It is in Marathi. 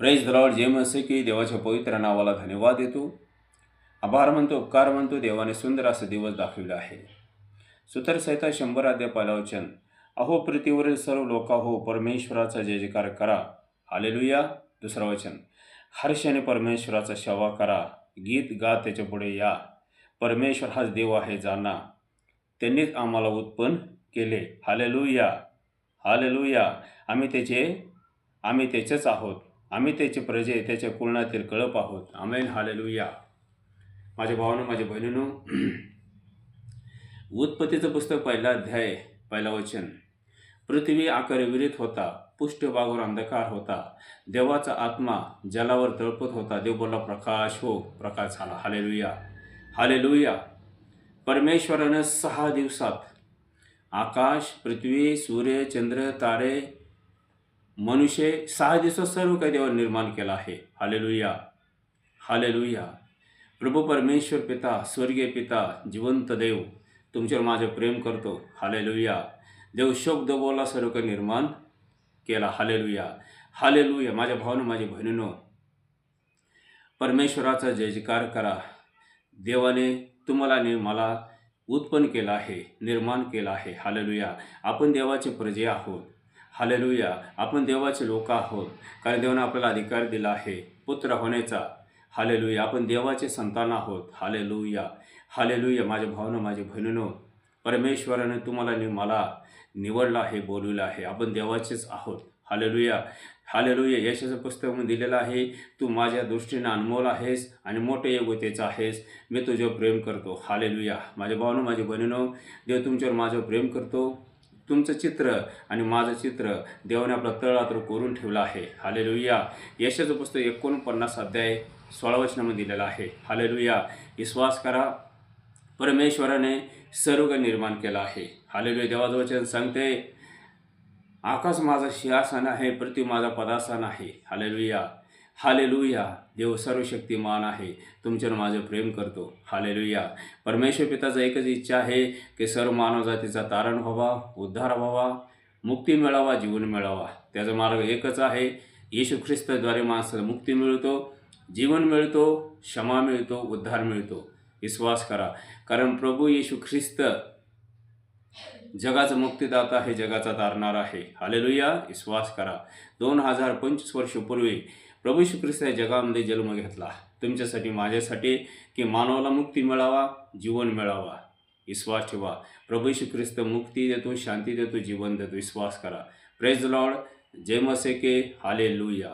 Praise the Lord. जे मसे की देवाच्या पवित्र नावाला धन्यवाद देतो, आभार मानतो, उपकार मानतो. देवाने सुंदर असा दिवस दाखविला आहे. सुतर संहिता 100 अध्याय 1 वचन. अहो पृथ्वीवरील सर्व लोका हो, परमेश्वराचा जय जयकार करा. हालेलुया. 2 वचन. हर्षाने परमेश्वराचा सेवा करा, गीत गात त्याच्या पुढे या. परमेश्वर हाच देव आहे, जाणा त्यांनीच आम्हाला उत्पन्न केले. हालेलुया. हालेलुया. आम्ही त्याचेच आहोत. आम्ही त्याचे प्रजे, त्याच्या कुळातील कळप आहोत. आमेन. हालेलुया. माझ्या भावानं, माझ्या बहिणीनं, उत्पत्तीचं पुस्तक 1 अध्याय 1 वचन. पृथ्वी आकाराविरहित होता, पृष्ठभागावर अंधकार होता, देवाचा आत्मा जलावर तळपत होता. देव बोलला, प्रकाश हो, प्रकाश झाला. हालेलुया. हालेलुया. परमेश्वरानं 6 दिवसात आकाश, पृथ्वी, सूर्य, चंद्र, तारे, मनुष्य 6 दिवसात सर्व काही देवाने निर्माण केलं आहे. हालेलुया. हालेलुया. प्रभू परमेश्वर पिता, स्वर्गीय पिता, जिवंत देव तुमच्यावर माझं प्रेम करतो. हालेलुया. देव शब्द बोला, सर्व काही निर्माण केला. हालेलुया. हालेलुया. माझ्या भावानं, माझ्या बहिणीनं, परमेश्वराचा जय जयकार करा. देवाने तुम्हाला आणि मला उत्पन्न केलं आहे, निर्माण केलं आहे. हालेलुया. आपण देवाचे प्रजे आहोत. हालेलुया. आपण देवाचे लोक आहोत, कारण देवाने आपल्याला अधिकार दिला आहे पुत्र होण्याचा. हालेलुया. आपण देवाचे संतान आहोत. हालेलुया. हालेलुया. माझ्या भावना, माझ्या बहिणीनं, परमेश्वराने तुम्हाला आणि मला निवडलं आहे, बोलवलं आहे. आपण देवाचेच आहोत. हालेलुया. हालेलुया. यशाचं पुस्तकामध्ये दिलेलं आहे, तू माझ्या दृष्टीनं अनमोल आहेस आणि मोठे योग्यतेचा आहेस. मी तुझ्यावर प्रेम करतो. हालेलुया. माझ्या भावना, माझ्या बहिणीनं, देव तुमच्यावर माझं प्रेम करतो. तुमचं चित्र आणि माझं चित्र देवाने आपला तळातर कोरून ठेवलं आहे. हालेलुया. यशाचं पुस्तक 49 अध्याय 16 वचनामध्ये दिलेलं आहे. हालेलुया. विश्वास करा, परमेश्वराने सर्व काही निर्माण केलं आहे. हालेलुया. देवाचं वचन सांगते, आकाश माझा सिंहासन आहे, पृथ्वी माझा पदासन आहे. हालेलुया. हालेलुया. देव सर्वशक्तिमान आहे, तुमच्यावर माझं प्रेम करतो. हालेलुया. परमेश्वर पिताचं एकच इच्छा आहे की सर्व मानवजातीचा तारण व्हावा, उद्धार व्हावा, मुक्ती मिळावा, जीवन मिळावा. त्याचा मार्ग एकच आहे. येशू ख्रिस्ताद्वारे माणसाला मुक्ती मिळतो, जीवन मिळतो, क्षमा मिळतो, उद्धार मिळतो. विश्वास करा, कारण प्रभू येशू ख्रिस्त जगाचा मुक्तिदाता आहे, जगाचा तारणार आहे. हालेलुया. विश्वास करा. 2025 वर्षापूर्वी प्रभू येशू ख्रिस्त या जगामध्ये जन्म घेतला तुमच्यासाठी, माझ्यासाठी, की मानवाला मुक्ती मिळावा, जीवन मिळावा. विश्वास ठेवा. प्रभू येशू ख्रिस्त मुक्ती देतो, शांती देतो, जीवन देतो. विश्वास करा. Praise the lord. जय मसीह के. हालेलुया.